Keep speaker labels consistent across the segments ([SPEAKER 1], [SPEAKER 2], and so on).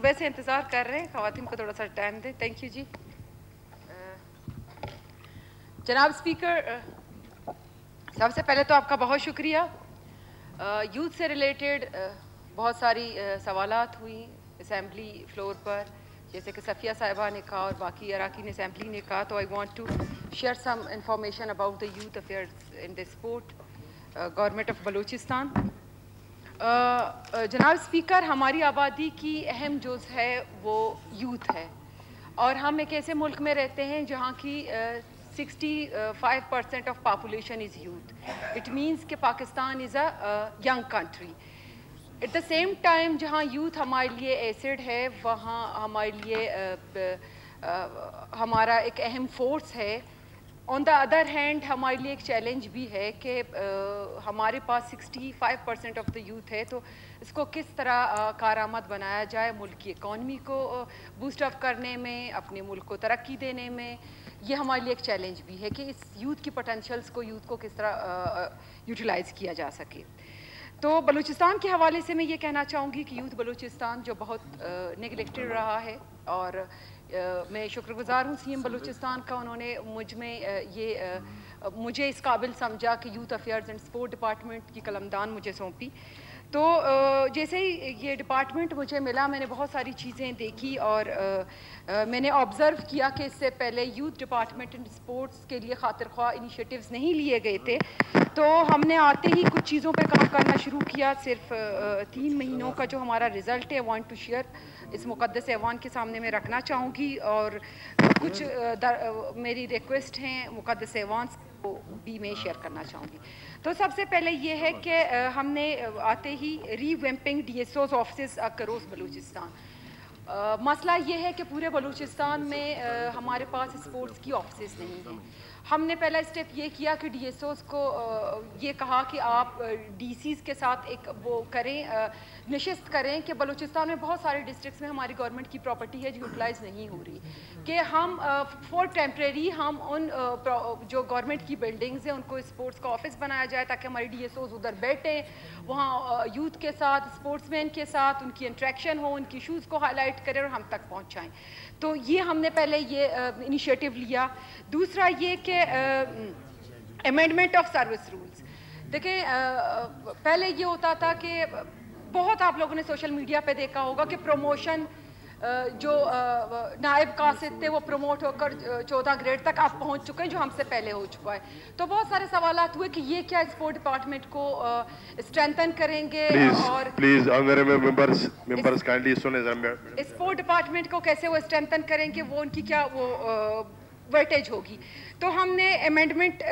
[SPEAKER 1] صبح سے انتظار کر رہے ہیں, خواتین کو تھوڑا سا ٹائم دیں. تھینک یو جی. جناب اسپیکر, سب سے پہلے تو آپ کا بہت شکریہ. یوتھ سے ریلیٹڈ بہت ساری سوالات ہوئی اسمبلی فلور پر, جیسے کہ صفیہ صاحبہ نے کہا اور باقی اراکین اسمبلی نے کہا. تو I want to share some information about the youth affairs in the sport government of Balochistan. جناب اسپیکر, ہماری آبادی کی اہم جز ہے وہ یوتھ ہے, اور ہم ایک ایسے ملک میں رہتے ہیں جہاں کی 65% of population is youth. It means کہ Pakistan is a young country. At the same time جہاں یوتھ ہمارے لیے ایسڈ ہے, وہاں ہمارے لیے ہمارا ایک اہم فورس ہے. آن دا ادر ہینڈ ہمارے لیے ایک چیلنج بھی ہے کہ ہمارے پاس 65% آف دا یوتھ ہے, تو اس کو کس طرح کارآمد بنایا جائے ملک کی اکانومی کو بوسٹ اپ کرنے میں, اپنے ملک کو ترقی دینے میں. یہ ہمارے لیے ایک چیلنج بھی ہے کہ اس یوتھ کی پوٹینشیلز کو, یوتھ کو کس طرح یوٹیلائز کیا جا سکے. تو بلوچستان کے حوالے سے میں یہ کہنا چاہوں گی کہ یوتھ بلوچستان جو بہت نگلیکٹڈ رہا ہے, اور میں شکر گزار ہوں سی ایم بلوچستان کا, انہوں نے مجھے اس قابل سمجھا کہ youth affairs and sport department کی قلمدان مجھے سونپی. تو جیسے ہی یہ ڈپارٹمنٹ مجھے ملا, میں نے بہت ساری چیزیں دیکھی اور میں نے آبزرو کیا کہ اس سے پہلے یوتھ ڈپارٹمنٹ اینڈ اسپورٹس کے لیے خاطر خواہ انیشیٹیوز نہیں لیے گئے تھے. تو ہم نے آتے ہی کچھ چیزوں پہ کام کرنا شروع کیا. صرف 3 مہینوں کا جو ہمارا رزلٹ ہے, وانٹ ٹو شیئر اس مقدس ایوان کے سامنے میں رکھنا چاہوں گی, اور کچھ میری ریکویسٹ ہیں مقدس ایوان کو بھی میں شیئر کرنا چاہوں گی. تو سب سے پہلے یہ ہے کہ ہم نے آتے ہی revamping D S Os offices across Balochistan. مسئلہ یہ ہے کہ پورے بلوچستان میں ہمارے پاس اسپورٹس کی آفسز نہیں ہیں. ہم نے پہلا اسٹیپ یہ کیا کہ ڈی ایس اوز کو یہ کہا کہ آپ ڈی سیز کے ساتھ ایک وہ کریں, نشست کریں کہ بلوچستان میں بہت سارے ڈسٹرکٹس میں ہماری گورنمنٹ کی پراپرٹی ہے جو یوٹیلائز نہیں ہو رہی, کہ ہم فور ٹیمپریری ہم ان جو گورنمنٹ کی بلڈنگز ہیں ان کو اسپورٹس کا آفس بنایا جائے, تاکہ ہماری ڈی ایس اوز ادھر بیٹھیں, وہاں یوتھ کے ساتھ, اسپورٹس مین کے ساتھ ان کی انٹریکشن ہو, ان کی ایشوز کو ہائی لائٹ کریں اور ہم تک پہنچائیں. تو یہ ہم نے پہلے یہ انیشیٹو لیا. دوسرا یہ کہ امینڈمنٹ آف سروس رولز. دیکھیں, پہلے یہ ہوتا تھا کہ بہت آپ لوگوں نے سوشل میڈیا پہ دیکھا ہوگا کہ پروموشن جو نائب قاصد تھے وہ پروموٹ ہو کر 14 گریڈ تک آپ پہنچ چکے ہیں, جو ہم سے پہلے ہو چکا ہے. تو بہت سارے سوالات ہوئے کہ یہ کیا اسپورٹ ڈپارٹمنٹ کو اسٹرینتھن کریں گے, اور
[SPEAKER 2] پلیز ممبرز کائنڈلی سنیں ذرا,
[SPEAKER 1] اسپورٹ ڈپارٹمنٹ کو کیسے وہ اسٹرینتھن کریں گے, وہ ان کی کیا وہ ویٹیج ہوگی. تو ہم نے امینڈمنٹ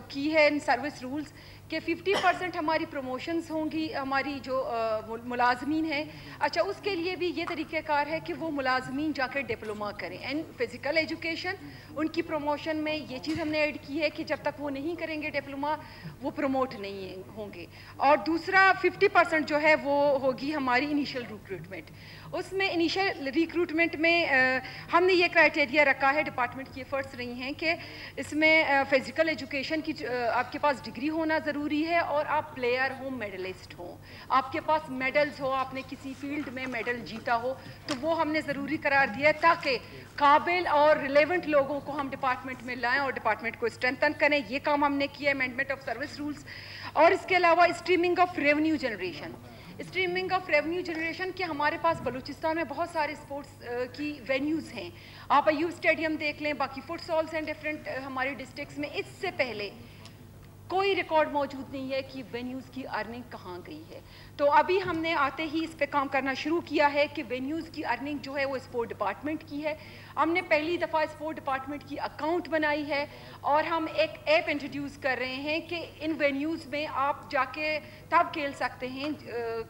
[SPEAKER 1] کی ہے ان سروس رولز کہ 50% ہماری پروموشنز ہوں گی ہماری جو ملازمین ہیں. اچھا, اس کے لیے بھی یہ طریقہ کار ہے کہ وہ ملازمین جا کے ڈپلوما کریں اینڈ فزیکل ایجوکیشن. ان کی پروموشن میں یہ چیز ہم نے ایڈ کی ہے کہ جب تک وہ نہیں کریں گے ڈپلوما, وہ پروموٹ نہیں ہوں گے. اور دوسرا 50% جو ہے وہ ہوگی ہماری انیشیل ریکروٹمنٹ. اس میں انیشیل ریکروٹمنٹ میں ہم نے یہ کرائٹیریا رکھا ہے, ڈپارٹمنٹ کی ایفرٹس رہی ہیں کہ اس میں فزیکل ایجوکیشن کی آپ کے پاس ڈگری ہونا ضروری ہے, اور آپ پلیئر ہوں, میڈلسٹ ہوں, آپ کے پاس میڈلز ہو, آپ نے کسی فیلڈ میں میڈل جیتا ہو, تو وہ ہم نے ضروری قرار دیا ہے تاکہ قابل اور ریلیونٹ لوگوں کو ہم ڈپارٹمنٹ میں لائیں اور ڈپارٹمنٹ کو اسٹرینتھن کریں. یہ کام ہم نے کیا ہے, امینڈمنٹ آف سروس رولز. اور اس کے علاوہ streaming of revenue generation. Streaming of revenue generation کہ ہمارے پاس بلوچستان میں بہت سارے اسپورٹس کی وینیوز ہیں. آپ ایوب اسٹیڈیم دیکھ لیں, باقی فٹ سالس ہیں ڈفرینٹ ہمارے ڈسٹرکٹس میں. اس سے پہلے کوئی ریکارڈ موجود نہیں ہے کہ وینیوز کی ارننگ کہاں گئی ہے. تو ابھی ہم نے آتے ہی اس پہ کام کرنا شروع کیا ہے کہ وینیوز کی ارننگ جو ہے وہ اسپورٹ ڈپارٹمنٹ کی ہے. ہم نے پہلی دفعہ اسپورٹ ڈپارٹمنٹ کی اکاؤنٹ بنائی ہے, اور ہم ایک ایپ انٹروڈیوس کر رہے ہیں کہ ان وینیوز میں آپ جا کے تب کھیل سکتے ہیں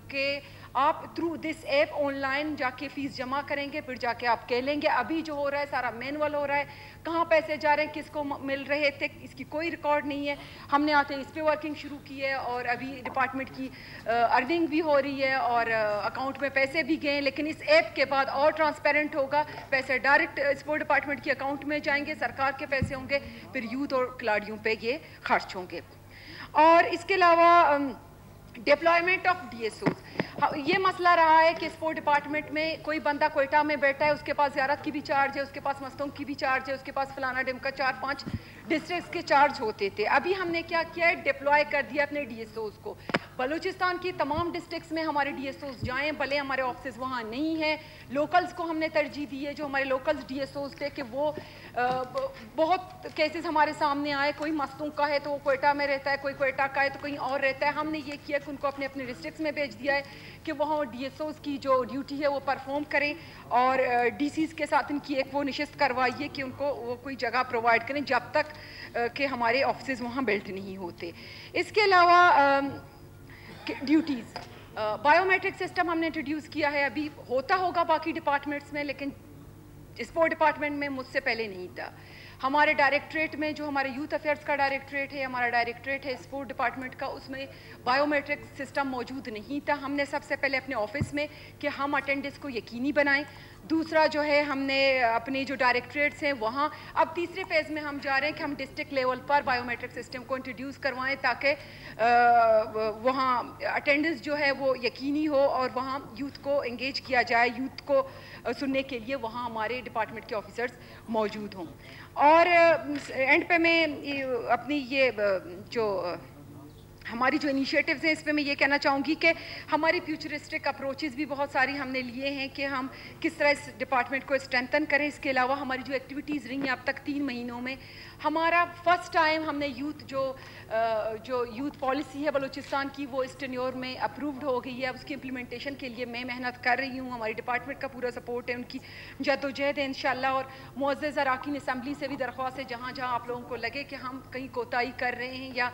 [SPEAKER 1] کہ آپ through this app on line جا کے فیس جمع کریں گے, پھر جا کے آپ کھیلیں گے. ابھی جو ہو رہا ہے سارا مینول ہو رہا ہے, کہاں پیسے جا رہے ہیں, کس کو مل رہے تھے, اس کی کوئی ریکارڈ نہیں ہے. ہم نے آتے اس پہ ورکنگ شروع کی ہے, اور ابھی ڈپارٹمنٹ کی ارننگ بھی ہو رہی ہے اور اکاؤنٹ میں پیسے بھی گئے. لیکن اس ایپ کے بعد اور ٹرانسپیرنٹ ہوگا, پیسے ڈائریکٹ اسپورٹ ڈپارٹمنٹ کے اکاؤنٹ میں جائیں گے, سرکار کے پیسے ہوں گے, پھر یوتھ اور کھلاڑیوں پہ یہ خرچ ہوں گے. اور اس کے علاوہ डिप्लॉयमेंट ऑफ DSOs, ये मसला रहा है कि स्पोर्ट डिपार्टमेंट में कोई बंदा कोयटा में बैठा है, उसके पास ज़ियारत की भी चार्ज है, उसके पास मस्तों की भी चार्ज है, उसके पास फलाना डिम का 4-5 डिस्ट्रिक्ट्स के चार्ज होते थे। अभी हमने क्या किया है, डिप्लॉय कर दिया अपने DSOs को। बलूचिस्तान की तमाम डिस्ट्रिक्ट्स में हमारे DSOs जाएँ, भले हमारे ऑफिस वहाँ नहीं है। लोकल्स को हमने तरजीह दी है, जो हमारे लोकल्स DSOs थे कि वो बहुत केसेस हमारे सामने आए, कोई मस्तों का है तो वो कोयटा में रहता है, कोई कोयटा का है तो कहीं और रहता है। हमने ये किया कि उनको अपने अपने डिस्ट्रिक्ट्स में भेज दिया है कि वहाँ DSOs की जो ड्यूटी है वो परफॉर्म करें, और DCs के साथ इनकी एक वो नशिस्त करवाइए कि उनको वो कोई जगह प्रोवाइड करें जब तक कि हमारे ऑफिस वहाँ बिल्ट नहीं होते। इसके अलावा ड्यूटीज़, बायोमेट्रिक सिस्टम हमने इंट्रोड्यूस किया है, अभी होता होगा बाकी डिपार्टमेंट्स में, लेकिन स्पोर्ट डिपार्टमेंट में मुझसे पहले नहीं था। हमारे डायरेक्टरेट में, जो हमारे यूथ अफेयर्स का डायरेक्टरेट है, हमारा डायरेक्टरेट है स्पोर्ट डिपार्टमेंट का, उसमें बायोमेट्रिक सिस्टम मौजूद नहीं था। हमने सबसे पहले अपने ऑफिस में कि हम अटेंडेंस को यकीनी बनाएं। दूसरा जो है, हमने अपने जो डायरेक्टरेट्स हैं वहाँ, अब तीसरे फेज़ में हम जा रहे हैं कि हम डिस्ट्रिक्ट लेवल पर बायोमेट्रिक सिस्टम को इंट्रोड्यूस करवाएं ताकि वहाँ अटेंडेंस जो है वो यकीनी हो और वहाँ यूथ को एंगेज किया जाए, यूथ को सुनने के लिए वहाँ हमारे डिपार्टमेंट के ऑफिसर्स मौजूद हों। और एंड पे मैं अपनी ये जो हमारी जो इनिशिएटिव्स हैं, इस पे मैं ये कहना चाहूँगी कि हमारी फ्यूचरिस्टिक अप्रोचेस भी बहुत सारी हमने लिए हैं कि हम किस तरह इस डिपार्टमेंट को स्ट्रेंथन करें। इसके अलावा हमारी जो एक्टिविटीज़ रही हैं अब तक 3 महीनों में, हमारा फर्स्ट टाइम हमने यूथ जो यूथ पॉलिसी है बलूचिस्तान की, वो इस टेन्योर में अप्रूव्ड हो गई है। अब उसकी इम्प्लीमेंटेशन के लिए मैं मेहनत कर रही हूँ, हमारी डिपार्टमेंट का पूरा सपोर्ट है, उनकी जद्दोजहद है इंशाल्लाह। और मुअज़्ज़ज़ अरकान असम्बली से भी दरख्वास्त है, जहाँ जहाँ आप लोगों को लगे कि हम कहीं कोताही कर रहे हैं या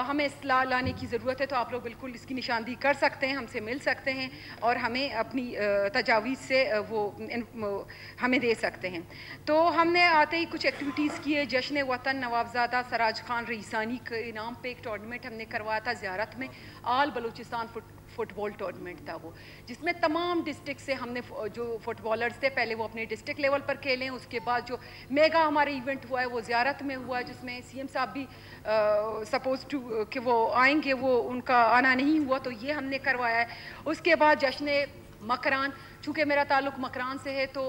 [SPEAKER 1] हमें इस्लाह लाने की ज़रूरत है, तो आप लोग बिल्कुल इसकी निशानदेही कर सकते हैं, हमसे मिल सकते हैं और हमें अपनी तजावीज़ से वो हमें दे सकते हैं। तो हमने आते ही कुछ एक्टिविटीज़ की है। जश्न वतन नवाबजादा सराज खान रईसानी के इनाम पे एक टूर्नामेंट हमने करवाया था ज़ियारत में, आल बलूचिस्तान फुटबॉल टूर्नामेंट था वो, जिसमें तमाम डिस्ट्रिक्ट से हमने जो फुटबॉलर्स थे पहले वो अपने डिस्ट्रिक्ट लेवल पर खेलें। उसके बाद जो मेगा हमारे इवेंट हुआ है वो ज़ियारत में हुआ है, जिसमें CM साहब भी सपोज टू कि वो आएंगे, वो उनका आना नहीं हुआ, तो ये हमने करवाया है। उसके बाद जश्न मकरान, चूँकि मेरा ताल्लुक़ मकरान से है तो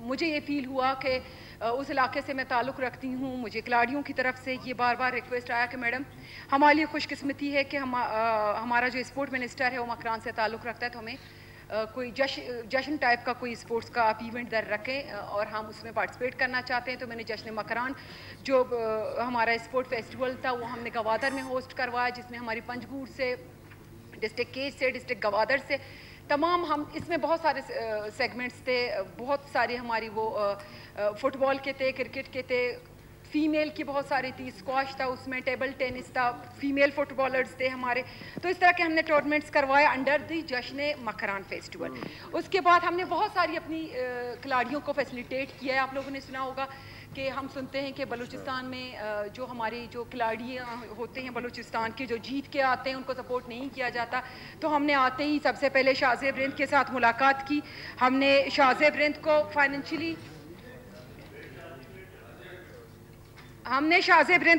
[SPEAKER 1] मुझे ये फ़ील हुआ कि उस इलाके से मैं ताल्लुक़ रखती हूँ। मुझे खिलाड़ियों की तरफ से ये बार बार रिक्वेस्ट आया कि मैडम हमारे लिए खुशकिस्मती है कि हमारा जो स्पोर्ट मिनिस्टर है वो मकरान से ताल्लुक़ रखता है, तो हमें कोई जश्न टाइप का कोई स्पोर्ट्स का आप इवेंट दर रखें और हम उसमें पार्टिसिपेट करना चाहते हैं। तो मैंने जश्न मकरान जो हमारा स्पोर्ट फेस्टिवल था वो हमने गवादर में होस्ट करवाया, जिसमें हमारी पंजगूर से, डिस्ट्रिक्ट केज से, डिस्ट्रिक्ट गवादर से तमाम, हम इसमें बहुत सारे सेगमेंट्स थे, बहुत सारी हमारी वो फुटबॉल के थे, क्रिकेट के थे, फीमेल की बहुत सारी थी, स्क्वाश था उसमें, टेबल टेनिस था, फीमेल फुटबॉलर्स थे हमारे। तो इस तरह के हमने टूर्नामेंट्स करवाए अंडर दी जश्न मकरान फेस्टिवल। उसके बाद हमने बहुत सारी अपनी खिलाड़ियों को फैसिलिटेट किया है। आप लोगों ने सुना होगा कि हम सुनते हैं कि बलूचिस्तान में जो हमारे जो खिलाड़ी होते हैं बलूचिस्तान के, जो जीत के आते हैं उनको सपोर्ट नहीं किया जाता। तो हमने आते ही सबसे पहले शाहज़ेब रिंद के साथ मुलाकात की। हमने शाहज़ेब रिंद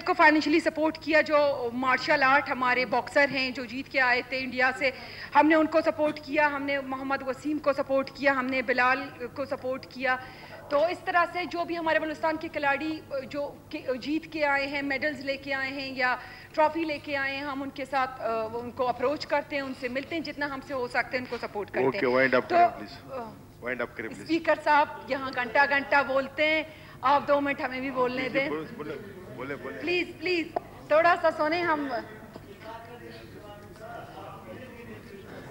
[SPEAKER 1] को फाइनेंशियली सपोर्ट किया। जो मार्शल आर्ट हमारे बॉक्सर हैं जो जीत के आए थे इंडिया से, हमने उनको सपोर्ट किया। हमने मोहम्मद वसीम को सपोर्ट किया, हमने बिलाल को सपोर्ट किया। तो इस तरह से जो भी हमारे बलूचिस्तान के खिलाड़ी जो जीत के आए हैं, मेडल्स लेके आए हैं या ट्रॉफी लेके आए हैं, हम उनके साथ उनको अप्रोच करते हैं, उनसे मिलते हैं, जितना हमसे हो सकते हैं उनको सपोर्ट करते हैं। तो स्पीकर साहब यहाँ घंटा घंटा बोलते हैं, आप 2 मिनट हमें भी बोलने दें प्लीज प्लीज, थोड़ा सा सुने हम।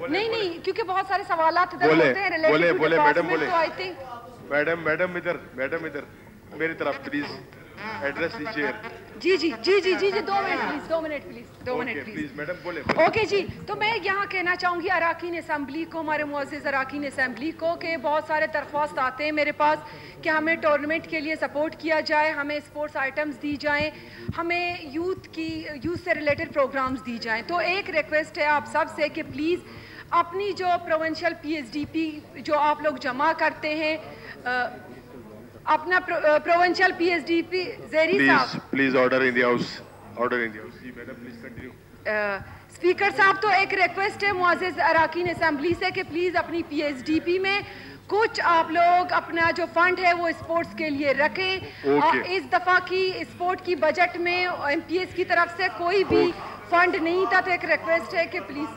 [SPEAKER 1] नहीं, क्योंकि बहुत सारे सवालात इधर होते हैं रिलेटेड टू डिपार्टमेंट, तो आई थिंक
[SPEAKER 2] मैडम इधर मेरी तरफ प्लीज एड्रेस दीजिए।
[SPEAKER 1] जी 2 मिनट प्लीज
[SPEAKER 2] मैडम बोले।
[SPEAKER 1] ओके जी, तो मैं यहाँ कहना चाहूँगी अरकान असम्बली को, हमारे मुअज़्ज़ज़ अरकान असम्बली को, कि बहुत सारे दरख्वास्त आते हैं मेरे पास कि हमें टूर्नामेंट के लिए सपोर्ट किया जाए, हमें स्पोर्ट्स आइटम्स दी जाएँ, हमें यूथ से रिलेटेड प्रोग्राम्स दी जाएँ। तो एक रिक्वेस्ट है आप सब से कि प्लीज़ अपनी जो प्रोविंशियल PSDP जो आप लोग जमा करते हैं, अपना प्रोविंशियल PSDP ज़ेरी साहब,
[SPEAKER 2] please order in the house जी मैडम प्लीज कंटिन्यू।
[SPEAKER 1] स्पीकर साहब, तो एक रिक्वेस्ट है मुअज़्ज़िज़ अराकीन असेंबली से कि प्लीज़ अपनी PSDP में कुछ आप लोग अपना जो फंड है वो स्पोर्ट्स के लिए रखें। और इस दफ़ा की स्पोर्ट की बजट में MPS की तरफ से कोई भी फंड नहीं था, तो एक रिक्वेस्ट है कि प्लीज़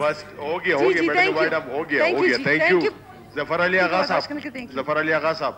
[SPEAKER 2] बस हो गया मैडम, हो गया। Thank you. ज़फ़र अली आगा साहब,